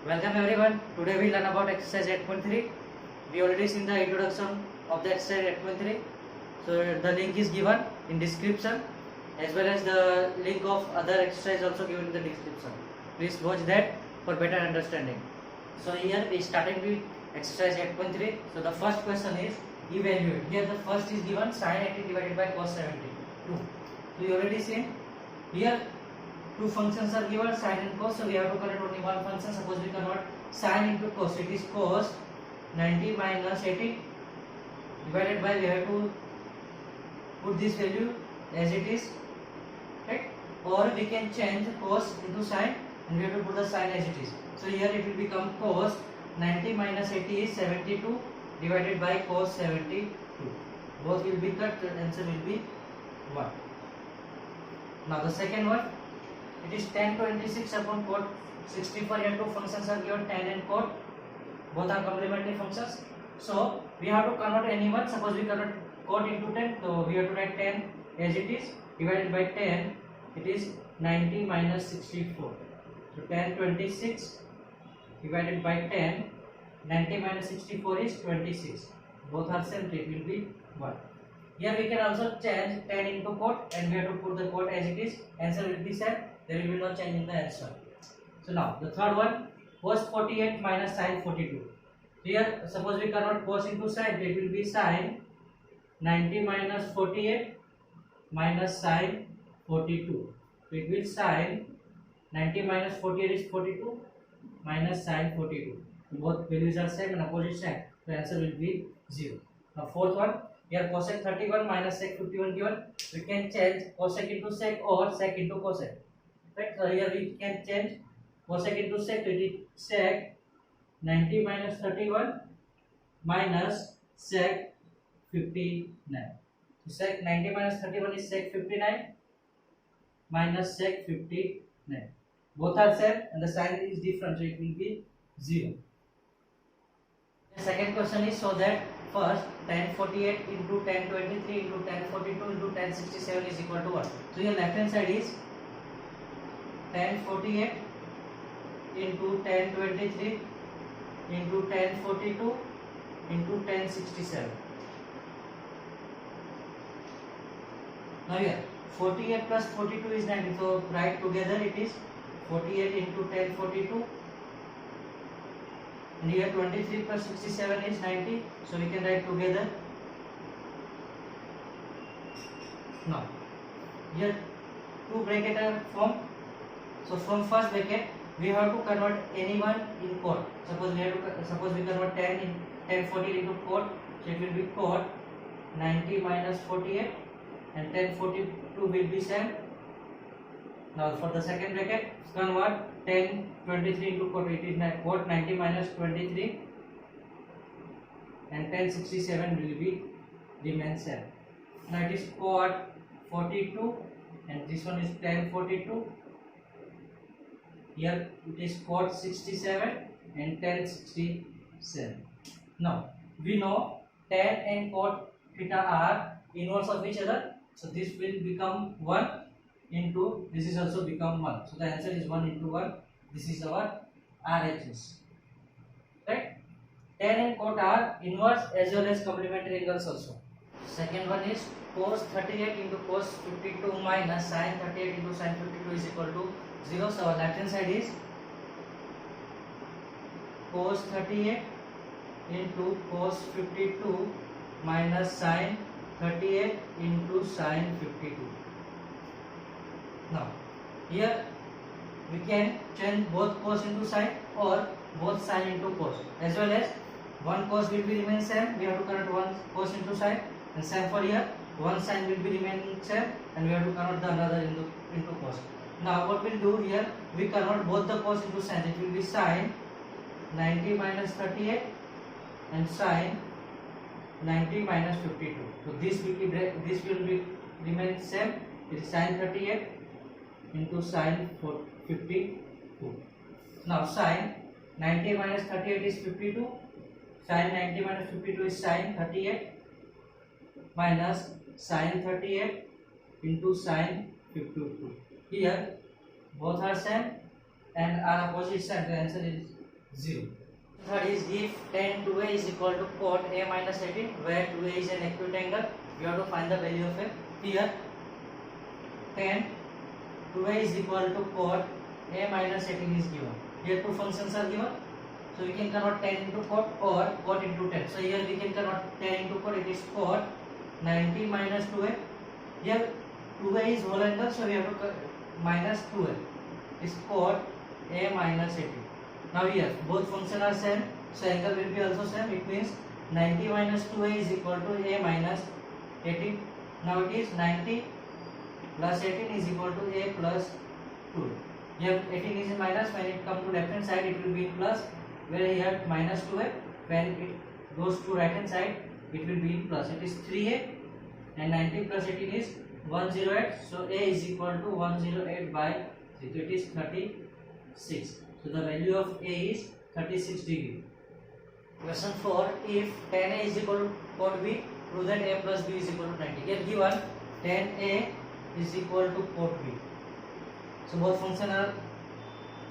Welcome everyone. Today we learn about exercise 8.3. We already seen the introduction of the exercise 8.3. So the link is given in description as well as the link of other exercise also given in the description. Please watch that for better understanding. So here we starting with exercise 8.3. So the first question is evaluate. Here the first is given sin 80 divided by cos 70. 2. So you already seen here. Two functions are given, sin and cos, so we have to convert only one function. Suppose we convert sin into cos, it is cos 90 minus 80 divided by, we have to put this value as it is, right? Or we can change cos into sin and we have to put the sin as it is. So here it will become cos 90 minus 80 is 72 divided by cos 72. Both will be cut, the answer will be 1. Now the second one, it is tan 26 upon cot 64. Here two functions are given, tan and cot. Both are complementary functions. So we have to convert any one. Suppose we convert cot into tan, so we have to write tan as it is divided by tan. It is 90 minus 64. So tan 26 divided by tan. 90 minus 64 is 26. Both are same, so it will be 1. Here we can also change tan into cot and we have to put the cot as it is. Answer will be same. There will be no change in the answer. So now the third one, cos 48 minus sin 42. Here suppose we convert cos into sin, it will be sin 90 minus 48 minus sin 42. So it will sin 90 minus 48 is 42 minus sin 42. Both values are same and opposite side. So answer will be 0. Now fourth one, here cosec 31 minus sec 51 given. We can change cosec into sec or sec into cosec. Right, so here we can change cosec into sec. It is sec 90 minus 31 minus sec 59. So sec 90 minus 31 is sec 59 minus sec 59. Both are same and the sign is different, so it will be 0. The second question is, so that first tan 48 into tan 23 into tan 42 into tan 67 is equal to what? So your left hand side is tan 48 into tan 23 into tan 42 into tan 67. Now here 48 plus 42 is 90, so write together it is 48 into tan 42, and here 23 plus 67 is 90, so we can write together. Now here two brackets are formed. So from first bracket we have to convert any one in cot. Suppose we convert tan in tan 48 into cot, so it will be cot 90 minus 48 and tan 42 will be same. Now for the second bracket convert tan 23 into cot, it is cot 90 minus 23 and tan 67 will be remain same. Now it is cot 42 and this one is tan 42. Here it is cot 67 and tan 67. Now we know tan and cot theta are inverse of each other, so this will become 1 into this is also become 1. So the answer is 1 into 1. This is our RHS. Right? Tan and cot are inverse as well as complementary angles also. Second one is cos 38 into cos 52 minus sin 38 into sin 52 is equal to 0. So our left hand side is cos 38 into cos 52 minus sin 38 into sin 52. Now here we can change both cos into sin or both sin into cos, as well as one cos will be remain same, we have to convert one cos into sin, and same for here one sin will be remaining same and we have to convert the another into cos. Now what we'll do here, we convert both the cos into sin. It will be sin 90 minus 38 and sin 90 minus 52. So this will be remain same. It is sin 38 into sin 52. Now sin 90 minus 38 is 52. Sin 90 minus 52 is sin 38 minus sin 38 into sin 52. Here both are same and are opposite side. The answer is 0. Third is if tan 2a is equal to cot a minus 18, where 2a is an acute angle, we have to find the value of a. Here tan 2a is equal to cot a minus 18 is given. Here two functions are given, so we can convert tan into cot or cot into tan. So here we can convert tan into cot. It is cot 90 minus 2a. Here 2a is whole angle, so we have to minus 2a. Is cot a minus 18. Now here both functions are same, so angle will be also same. It means 90 minus 2a is equal to a minus 18. Now it is 90 plus 18 is equal to a plus 2. Here 18 is in minus. When it comes to left hand side, it will be in plus. Where here minus 2a. When it goes to right hand side, it will be in plus. It is 3a, and 90 plus 18 is 108. So a is equal to 108 by 3. So it is 36. So the value of a is 36 degree. Question 4. If tan a is equal to cot b, prove that a plus b is equal to 90. Here given tan a is equal to cot b. So both functions are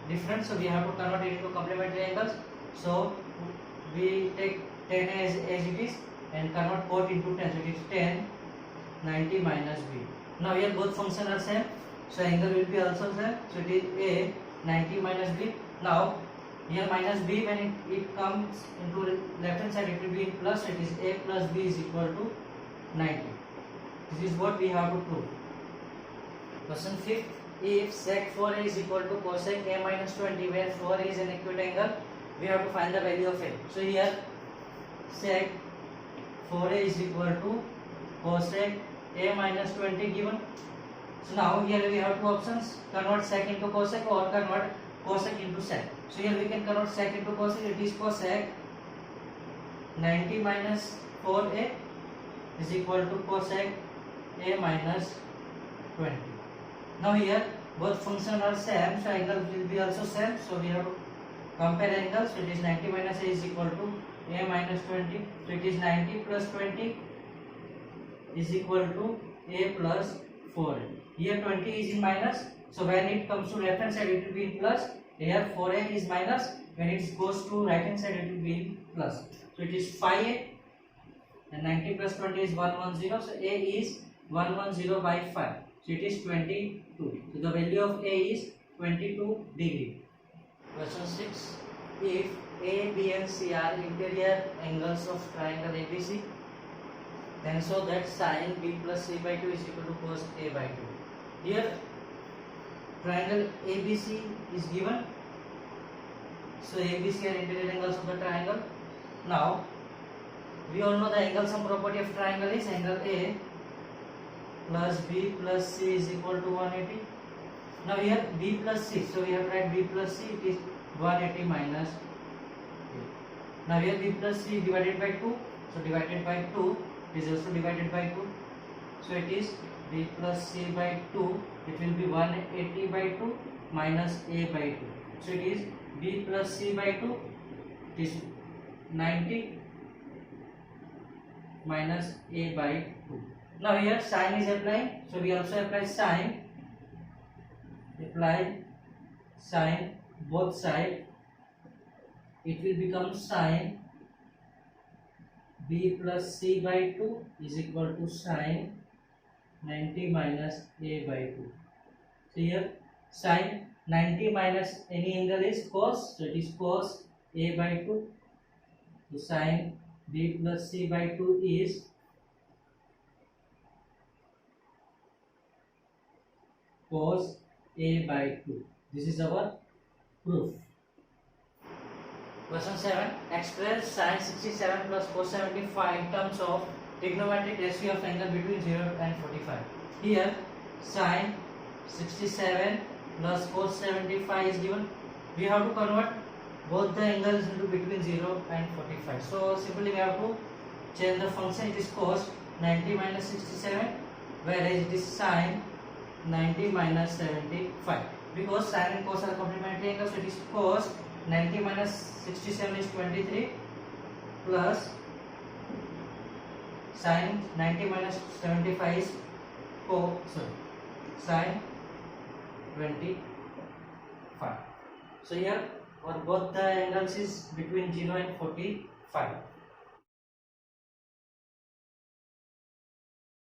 different, so we have to convert it into complementary angles. So we take tan a as it is and convert cot into tan. So it is tan 90 minus b. Now here both functions are same, so angle will be also same. So it is a 90 minus b. Now here minus b, when it comes into left hand side, it will be in plus. So it is a plus b is equal to 90. This is what we have to prove. Question 5. If sec 4a is equal to cosec a minus 20, where 4a is an acute angle, we have to find the value of a. So here sec 4a is equal to cosec a minus 20 given. So now here we have two options: convert sec into cosec or convert cosec into sec. So here we can convert sec into cosec. It is cosec 90 minus 4a is equal to cosec a minus 20. Now here both functions are same, so angle will be also same. So we have to compare angles. So it is 90 minus a is equal to a minus 20. So it is 90 plus 20 is equal to a plus 4a. Here 20 is in minus, so when it comes to left hand side, it will be in plus. Here 4a is minus, when it goes to right hand side, it will be in plus. So it is 5a, and 90 plus 20 is 110. So a is 110 by 5. So it is 22. So the value of a is 22 degree. Question 6. If a, b and c are interior angles of triangle ABC, then show that sin b plus c by 2 is equal to cos a by 2. Here triangle ABC is given. So ABC are interior angles of the triangle. Now we all know the angle sum property of triangle is angle A plus B plus C is equal to 180. Now here B plus C, so we have to write B plus C, it is 180 minus A. Now here B plus C divided by 2, so divided by 2 is also divided by 2. So it is B plus C by 2, it will be 180 by 2 minus A by 2. So it is B plus C by 2, it is 90 minus A by 2. Now here sin is applying, so we also apply sin. Apply sin both sides. It will become sin B plus C by 2 is equal to sin 90 minus A by 2. So here sin 90 minus any angle is cos, so it is cos A by 2. So sin B plus C by 2 is cos A by 2. This is our proof. Question 7. Express sin 67 plus cos 75 in terms of trigonometric ratio of angle between 0 and 45. Here sin 67 plus cos 75 is given. We have to convert both the angles into between 0 and 45. So simply we have to change the function. It is cos 90 minus 67, whereas it is sin 90 minus 75. Because sin and cos are complementary angles, so it is cos 90 minus 67 is 23 plus sin 90 minus 75 is sin 25. So here or both the angles is between 0 and 45.